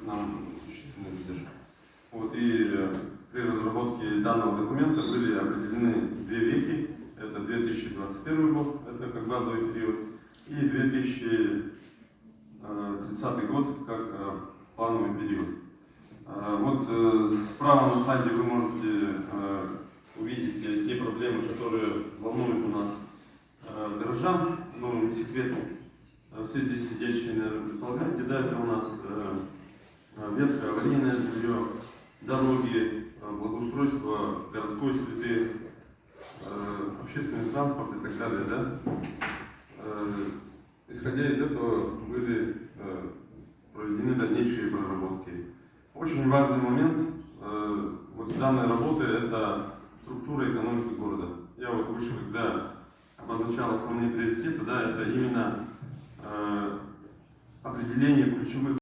нам существенные задержки. Вот, и при разработке данного документа были определены две вехи. Это 2021 год, это как базовый период, и 2030 год как плановый период. Вот справа на слайде вы можете увидеть те проблемы, которые волнуют у нас горожан. Ну, не секрет, все здесь сидящие, наверное, предполагаете, да, это у нас ветхое аварийное жилье, дороги, благоустройство городской среды, общественный транспорт и так далее, да. Исходя из этого были проведены дальнейшие проработки. Очень важный момент вот данной работы — это структура экономики города. Я вот выше, когда обозначал основные приоритеты, да, это именно определение ключевых